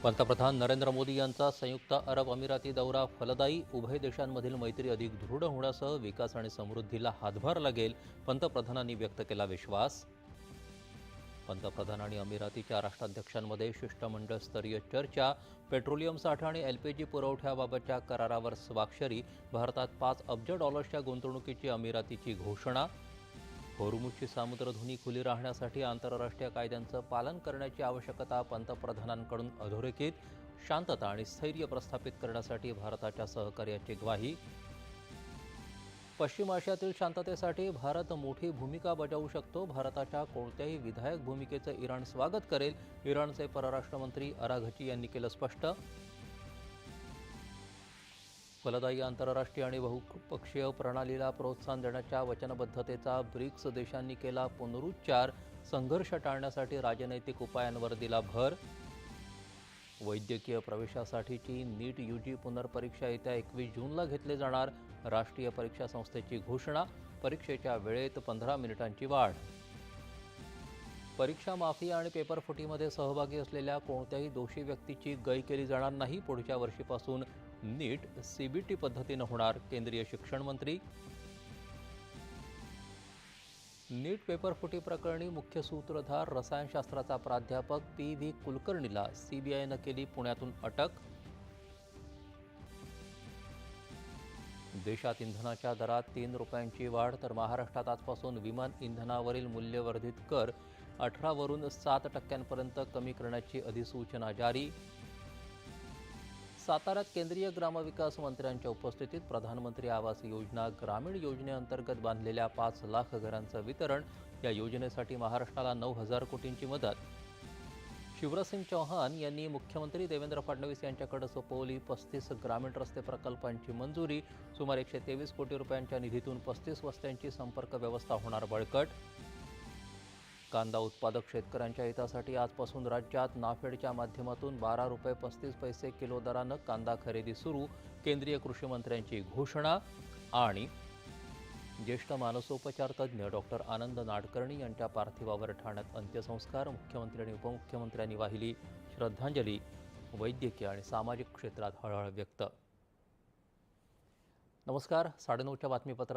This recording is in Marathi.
पंतप्रधान नरेंद्र मोदी यांचा संयुक्त अरब अमिराती दौरा फलदायी. उभय देशांमधील मैत्री अधिक दृढ होण्यासह विकास आणि समृद्धीला हातभार लागेल, पंतप्रधानांनी व्यक्त केला विश्वास. पंतप्रधान आणि अमिरातीच्या राष्ट्राध्यक्षांमध्ये शिष्टमंडळ स्तरीय चर्चा. पेट्रोलियम साठा आणि एलपीजी पुरवठ्याबाबतच्या करारावर स्वाक्षरी. भारतात $5 अब्ज गुंतवणुकीची अमिरातीची घोषणा. होर्मुझची सामुद्रधुनी खुली राहण्यासाठी आंतरराष्ट्रीय कायद्यांचं पालन करण्याची आवश्यकता पंतप्रधानांकडून अधोरेखित. शांतता आणि स्थैर्य प्रस्थापित करण्यासाठी भारताच्या सहकार्याची ग्वाही. पश्चिम आशियातील शांततेसाठी भारत मोठी भूमिका बजावू शकतो. भारताच्या कोणत्याही विधायक भूमिकेचं इराण स्वागत करेल, इराणचे परराष्ट्र मंत्री अराघची यांनी केलं स्पष्ट. फलदायी आंतरराष्ट्रीय आणि बहुपक्षीय प्रणालीला प्रोत्साहन देण्याच्या वचनबद्धतेचा ब्रिक्स देशांनी केला पुनरुच्चार. संघर्ष टाळण्यासाठी राजनैतिक उपायांवर दिला भर. वैद्यकीय प्रवेशासाठीची नीट यूजी पुनर्परीक्षा येत्या 21 जूनला घेतली जाणार. राष्ट्रीय परीक्षा संस्थेची घोषणा. परीक्षेच्या वेळेत 15 मिनिटांची वाढ. परीक्षा माफी आणि पेपरफुटीमध्ये सहभागी असलेल्या कोणत्याही दोषी व्यक्तीची गय केली जाणार नाही. पुढच्या वर्षीपासून नीट सीबीटी पद्धतीनं होणार. केंद्रीय शिक्षण मंत्री. नीट पेपरफुटी प्रकरणी मुख्य सूत्रधार रसायनशास्त्राचा प्राध्यापक PV कुलकर्णीला सीबीआयनं केली पुण्यातून अटक. देशात इंधनाच्या दरात 3 रुपयांची वाढ. तर महाराष्ट्रात आजपासून विमान इंधनावरील मूल्यवर्धित कर 18 वरून 7% कमी करण्याची अधिसूचना जारी. साताऱ्यात केंद्रीय ग्रामविकास मंत्र्यांच्या उपस्थितीत प्रधानमंत्री आवास योजना ग्रामीण योजनेअंतर्गत बांधलेल्या 5 लाख घरांचं वितरण. या योजनेसाठी महाराष्ट्राला 9,000 कोटींची मदत. शिवराजसिंग चौहान यांनी मुख्यमंत्री देवेंद्र फडणवीस यांच्याकडे सोपवली 35 ग्रामीण रस्ते प्रकल्पांची मंजुरी. सुमारे 123 कोटी रुपयांच्या निधीतून 35 वस्त्यांची संपर्क व्यवस्था होणार बळकट. कांदा उत्पादक शेतकऱ्यांच्या हितासाठी आजपासून राज्यात नाफेडच्या माध्यमातून 12 रुपये 35 पैसे किलो दरानं कांदा खरेदी सुरू. केंद्रीय कृषी मंत्र्यांची घोषणा. आणि ज्येष्ठ मानसोपचार तज्ज्ञ डॉक्टर आनंद नाडकर्णी यांच्या पार्थिवावर ठाण्यात अंत्यसंस्कार. मुख्यमंत्री आणि उपमुख्यमंत्र्यांनी वाहिली श्रद्धांजली. वैद्यकीय आणि सामाजिक क्षेत्रात हळहळ व्यक्त. नमस्कार. 9:30च्या बातमीपत्रात